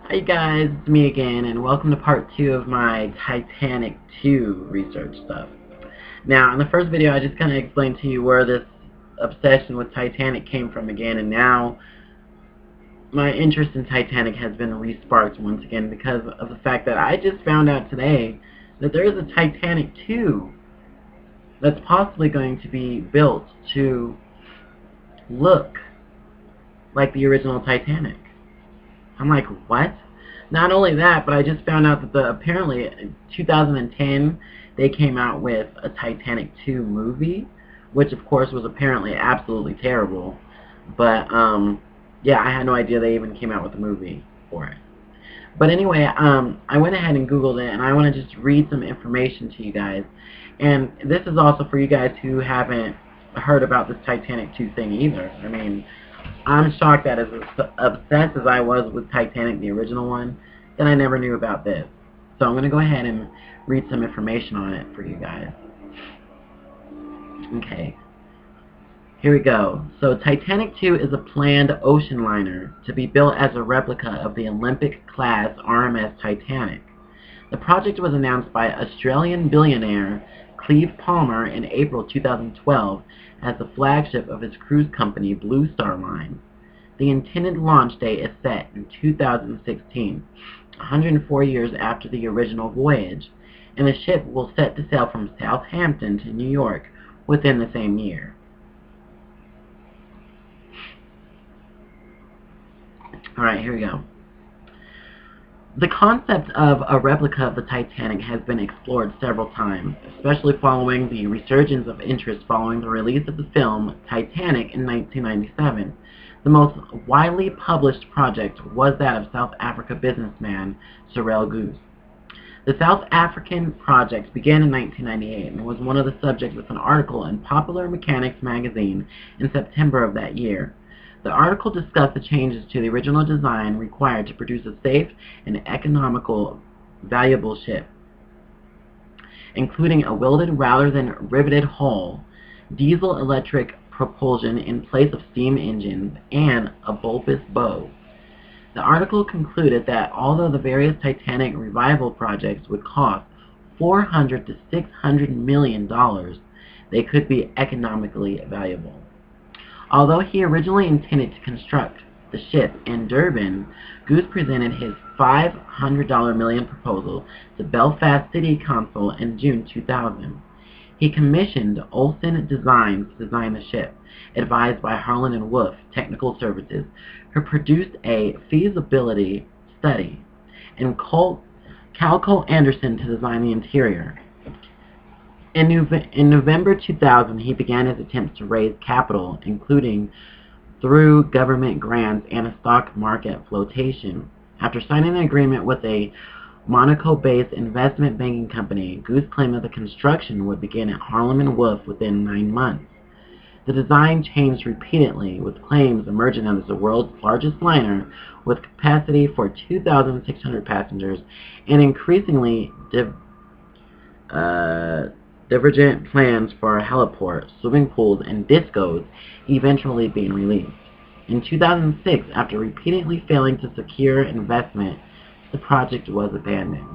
Hi guys, it's me again, and welcome to part 2 of my Titanic 2 research stuff. Now, in the first video, I just kind of explained to you where this obsession with Titanic came from again, and now my interest in Titanic has been re-sparked once again because of the fact that I just found out today that there is a Titanic 2 that's possibly going to be built to look like the original Titanic. I'm like, what? Not only that, but I just found out that apparently in 2010 they came out with a Titanic 2 movie, which of course was apparently absolutely terrible. But yeah, I had no idea they even came out with a movie for it. But anyway, I went ahead and Googled it, and I want to just read some information to you guys. And this is also for you guys who haven't heard about this Titanic 2 thing either. I mean, I'm shocked that as obsessed as I was with Titanic, the original one, that I never knew about this. So I'm going to go ahead and read some information on it for you guys. Okay, here we go. So Titanic 2 is a planned ocean liner to be built as a replica of the Olympic-class RMS Titanic. The project was announced by Australian billionaire Clive Palmer in April 2012 as the flagship of his cruise company Blue Star Line. The intended launch date is set in 2016, 104 years after the original voyage, and the ship will set to sail from Southampton to New York within the same year. Alright, here we go. The concept of a replica of the Titanic has been explored several times, especially following the resurgence of interest following the release of the film Titanic in 1997. The most widely published project was that of South Africa businessman Cyril Goose. The South African project began in 1998 and was one of the subjects of an article in Popular Mechanics magazine in September of that year. The article discussed the changes to the original design required to produce a safe and economical, valuable ship, including a welded rather than riveted hull, diesel-electric propulsion in place of steam engines, and a bulbous bow. The article concluded that although the various Titanic revival projects would cost $400 to $600 million, they could be economically valuable. Although he originally intended to construct the ship in Durban, Goose presented his $500 million proposal to Belfast City Council in June 2000. He commissioned Olsen Designs to design the ship, advised by Harland & Wolff Technical Services, who produced a feasibility study, and Calco Anderson to design the interior. In November 2000, he began his attempts to raise capital, including through government grants and a stock market flotation. After signing an agreement with a Monaco-based investment banking company, Goose claimed that the construction would begin at Harland & Wolff within 9 months. The design changed repeatedly, with claims emerging as the world's largest liner with capacity for 2,600 passengers and increasingly divergent plans for a heliport, swimming pools, and discos eventually being released. In 2006, after repeatedly failing to secure investment, the project was abandoned.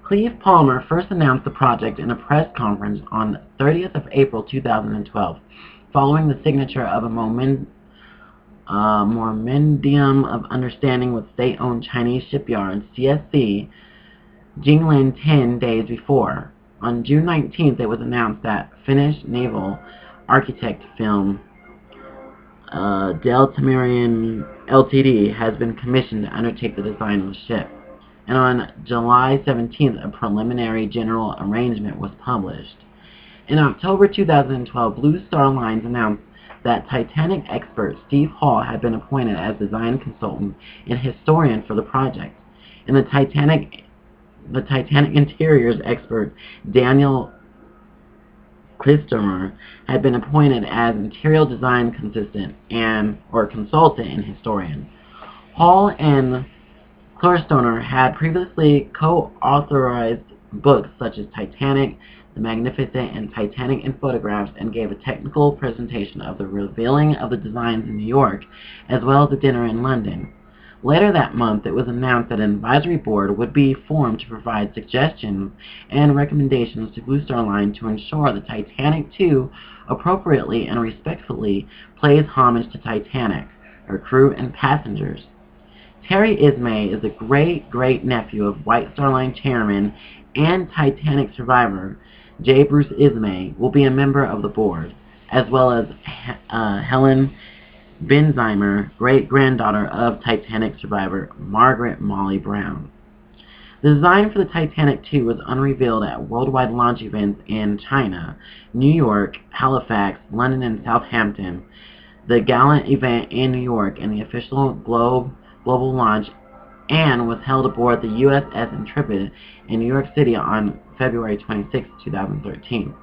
Clive Palmer first announced the project in a press conference on 30th of April 2012, following the signature of a memorandum of understanding with state-owned Chinese shipyard CSC Jingling 10 days before. On June 19th, it was announced that Finnish naval architect firm Deltamarian Ltd. has been commissioned to undertake the design of the ship. And on July 17th, a preliminary general arrangement was published. In October 2012, Blue Star Lines announced that Titanic expert Steve Hall had been appointed as design consultant and historian for the project, and the Titanic interiors expert Daniel Clistomer had been appointed as interior design consultant and historian. Hall and Clistomer had previously co-authored books such as Titanic, the Magnificent and Titanic in photographs and gave a technical presentation of the revealing of the designs in New York, as well as a dinner in London. Later that month, it was announced that an advisory board would be formed to provide suggestions and recommendations to Blue Star Line to ensure the Titanic II appropriately and respectfully pays homage to Titanic, her crew, and passengers. Terry Ismay is a great-great-nephew of White Star Line chairman and Titanic survivor J. Bruce Ismay, will be a member of the board, as well as Helen Benzheimer, great-granddaughter of Titanic survivor Margaret Molly Brown. The design for the Titanic II was unrevealed at worldwide launch events in China, New York, Halifax, London, and Southampton, the Gallant event in New York, and the official global launch, and was held aboard the USS Intrepid in New York City on February 26, 2013.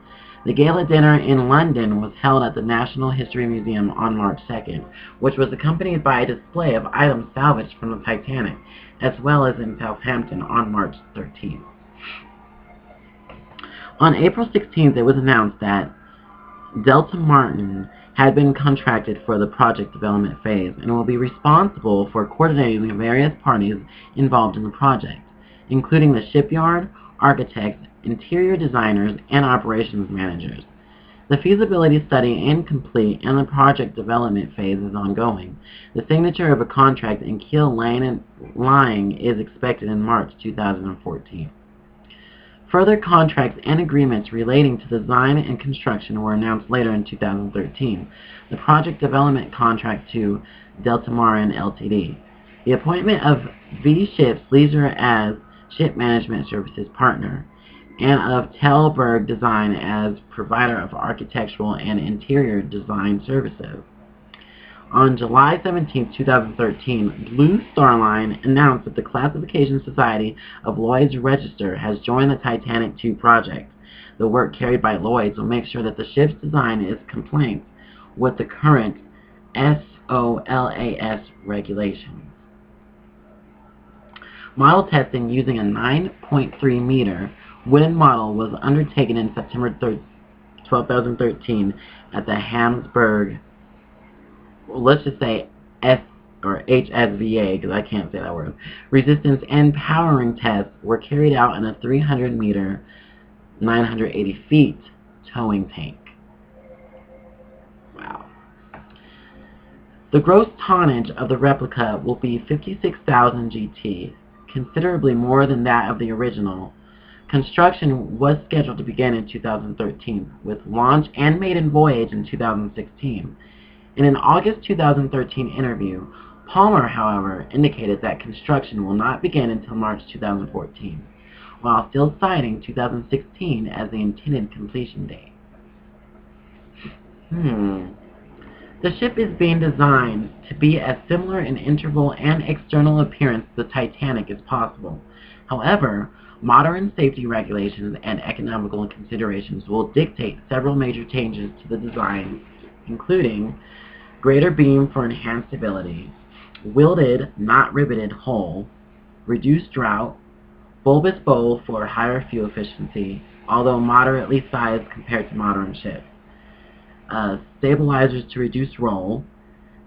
The gala dinner in London was held at the National History Museum on March 2nd, which was accompanied by a display of items salvaged from the Titanic, as well as in Southampton on March 13th. On April 16th, it was announced that Delta Martin had been contracted for the project development phase and will be responsible for coordinating the various parties involved in the project, including the shipyard, architects, interior designers, and operations managers. The feasibility study is incomplete and the project development phase is ongoing. The signature of a contract and keel laying is expected in March 2014. Further contracts and agreements relating to design and construction were announced later in 2013. The project development contract to Delta Martin Ltd. The appointment of V Ships Leisure as ship management services partner, and of Telberg Design as provider of architectural and interior design services. On July 17, 2013, Blue Star Line announced that the Classification Society of Lloyd's Register has joined the Titanic II project. The work carried by Lloyd's will make sure that the ship's design is compliant with the current SOLAS regulations. Model testing using a 9.3 meter wooden model was undertaken in September 2013 at the Hamburg, let's just say HSVA, because I can't say that word. Resistance and powering tests were carried out in a 300 meter, 980 feet towing tank. Wow. The gross tonnage of the replica will be 56,000 GT, considerably more than that of the original. Construction was scheduled to begin in 2013, with launch and maiden voyage in 2016. In an August 2013 interview, Palmer, however, indicated that construction will not begin until March 2014, while still citing 2016 as the intended completion date. The ship is being designed to be as similar in interval and external appearance to the Titanic as possible. However, modern safety regulations and economical considerations will dictate several major changes to the design, including greater beam for enhanced stability, welded, not riveted hull, reduced draught, bulbous bow for higher fuel efficiency, although moderately sized compared to modern ships, stabilizers to reduce roll,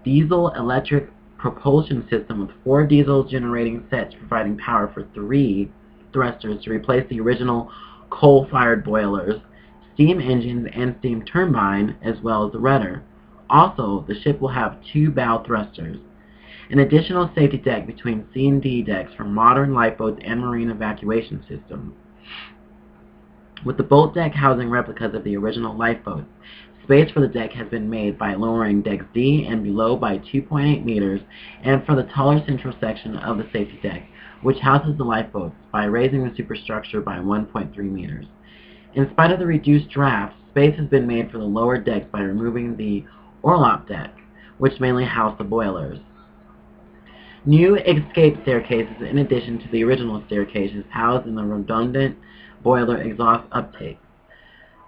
diesel-electric propulsion system with 4 diesel generating sets providing power for 3 thrusters to replace the original coal-fired boilers, steam engines and steam turbine, as well as the rudder. Also, the ship will have 2 bow thrusters, an additional safety deck between C and D decks for modern lifeboats and marine evacuation systems, with the boat deck housing replicas of the original lifeboats. Space for the deck has been made by lowering decks D and below by 2.8 meters, and for the taller central section of the safety deck, which houses the lifeboats, by raising the superstructure by 1.3 meters. In spite of the reduced draft, space has been made for the lower decks by removing the orlop deck, which mainly housed the boilers. New escape staircases, in addition to the original staircases, housed in the redundant boiler exhaust uptake,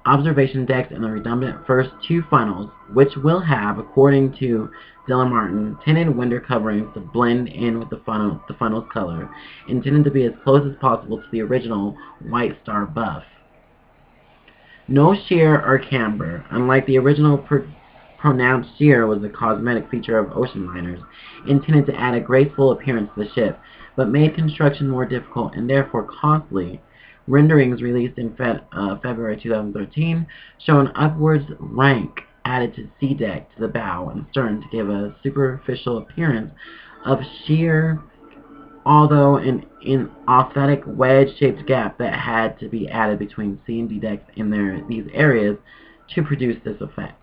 observation decks, and the redundant first 2 funnels, which will have, according to Della Martin, tinted window coverings to blend in with the funnel's color, intended to be as close as possible to the original White Star buff. No shear or camber. Unlike the original, pronounced shear was a cosmetic feature of ocean liners, intended to add a graceful appearance to the ship, but made construction more difficult and therefore costly. Renderings released in February 2013 show an upwards rank added to sea deck to the bow and stern to give a superficial appearance of sheer, although an authentic wedge-shaped gap that had to be added between C and D decks in these areas to produce this effect.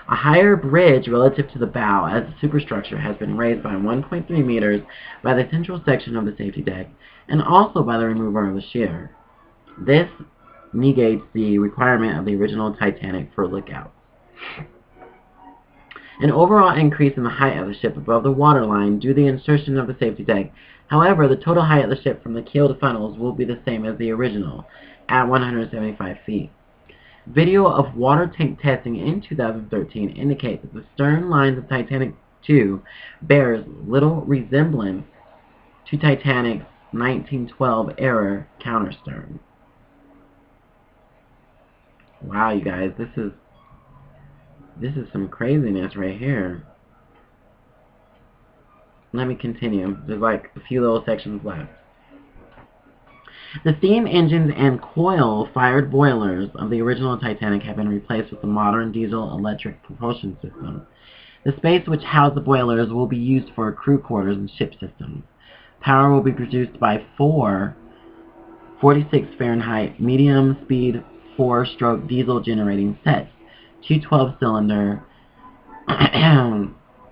A higher bridge relative to the bow as the superstructure has been raised by 1.3 meters by the central section of the safety deck and also by the remover of the shear. This negates the requirement of the original Titanic for lookouts. An overall increase in the height of the ship above the waterline due to the insertion of the safety deck. However, the total height of the ship from the keel to funnels will be the same as the original, at 175 feet. Video of water tank testing in 2013 indicates that the stern lines of Titanic II bears little resemblance to Titanic's 1912 era counterstern. Wow, you guys, this is some craziness right here. Let me continue. There's like a few little sections left. The steam engines and coal-fired boilers of the original Titanic have been replaced with the modern diesel-electric propulsion system. The space which housed the boilers will be used for crew quarters and ship systems. Power will be produced by four 46 Fahrenheit medium-speed 4-stroke diesel generating sets, two 12-cylinder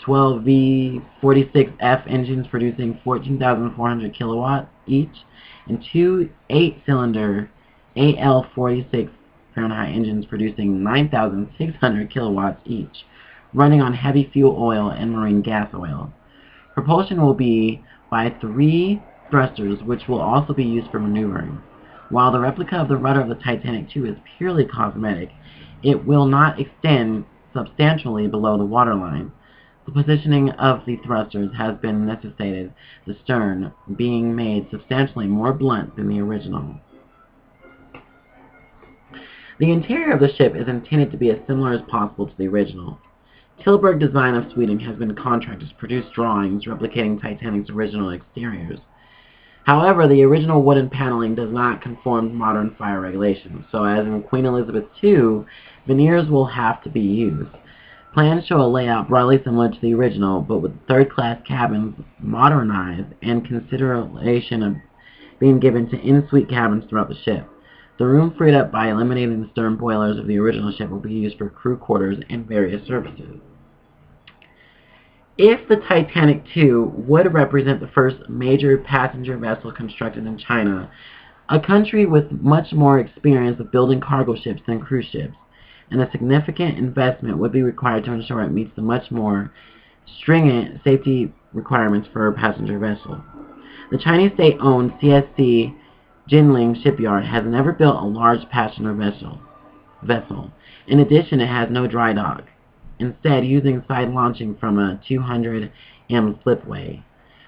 12V46F engines producing 14,400 kilowatts each, and two 8-cylinder AL46 Fahrenheit engines producing 9,600 kilowatts each, running on heavy fuel oil and marine gas oil. Propulsion will be by 3 thrusters, which will also be used for maneuvering. While the replica of the rudder of the Titanic II is purely cosmetic, it will not extend substantially below the waterline. The positioning of the thrusters has been necessitated, the stern being made substantially more blunt than the original. The interior of the ship is intended to be as similar as possible to the original. Tilburg Design of Sweden has been contracted to produce drawings replicating Titanic's original exteriors. However, the original wooden paneling does not conform to modern fire regulations, so as in Queen Elizabeth II, veneers will have to be used. Plans show a layout broadly similar to the original, but with third-class cabins modernized and consideration of being given to in-suite cabins throughout the ship. The room freed up by eliminating the stern boilers of the original ship will be used for crew quarters and various services. If the Titanic II would represent the first major passenger vessel constructed in China, a country with much more experience of building cargo ships than cruise ships, and a significant investment would be required to ensure it meets the much more stringent safety requirements for a passenger vessel. The Chinese state-owned CSC Jinling shipyard has never built a large passenger vessel. In addition, it has no dry dock, instead using side launching from a 200 m slipway.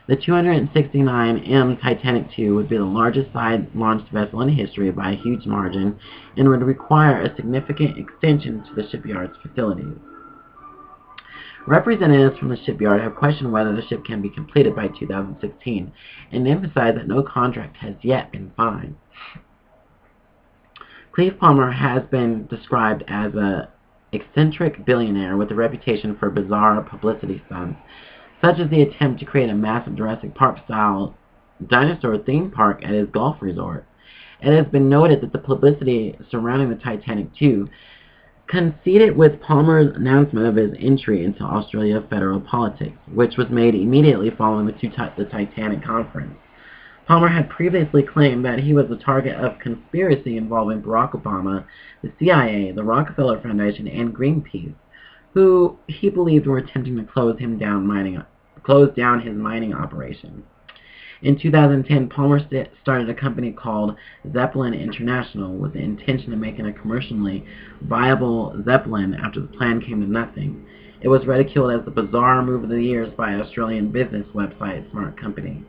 The 269 m Titanic II would be the largest side-launched vessel in history by a huge margin and would require a significant extension to the shipyard's facilities. Representatives from the shipyard have questioned whether the ship can be completed by 2016 and emphasized that no contract has yet been signed. Clive Palmer has been described as an eccentric billionaire with a reputation for bizarre publicity stunts, such as the attempt to create a massive Jurassic Park-style dinosaur theme park at his golf resort. It has been noted that the publicity surrounding the Titanic II coincided with Palmer's announcement of his entry into Australia federal politics, which was made immediately following the Titanic conference. Palmer had previously claimed that he was the target of conspiracy involving Barack Obama, the CIA, the Rockefeller Foundation, and Greenpeace, who he believed were attempting to close down his mining operation. In 2010, Palmer started a company called Zeppelin International with the intention of making a commercially viable Zeppelin after the plan came to nothing. It was ridiculed as the bizarre move of the years by Australian business website Smart Company.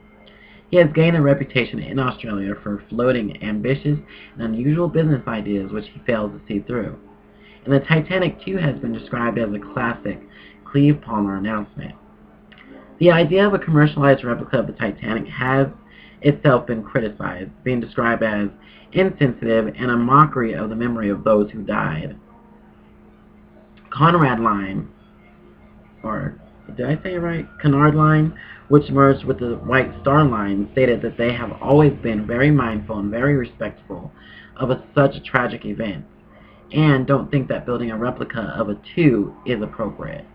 He has gained a reputation in Australia for floating ambitious and unusual business ideas which he fails to see through. And the Titanic too has been described as a classic Cleve Palmer announcement. The idea of a commercialized replica of the Titanic has itself been criticized, being described as insensitive and a mockery of the memory of those who died. Conrad Line, or did I say it right? Cunard Line, which merged with the White Star Line, stated that they have always been very mindful and very respectful of such a tragic event, and don't think that building a replica of a two is appropriate.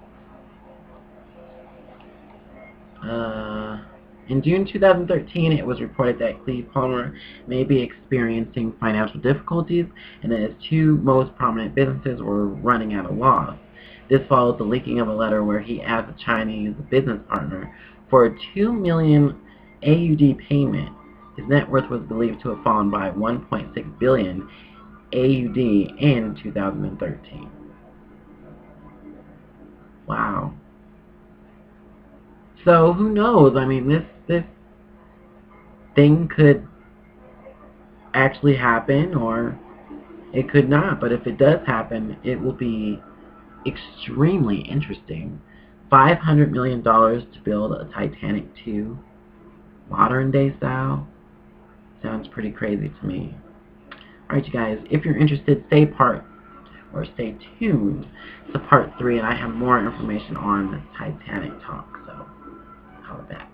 In June 2013, it was reported that Cleve Palmer may be experiencing financial difficulties and that his two most prominent businesses were running at a loss. This followed the leaking of a letter where he asked a Chinese business partner for a 2 million AUD payment. His net worth was believed to have fallen by 1.6 billion AUD in 2013. Wow. So who knows? I mean, this thing could actually happen, or it could not. But if it does happen, it will be extremely interesting. $500 million to build a Titanic 2, modern day style. Sounds pretty crazy to me. Alright, you guys, if you're interested, stay tuned to part 3, and I have more information on the Titanic talk. So, how about that?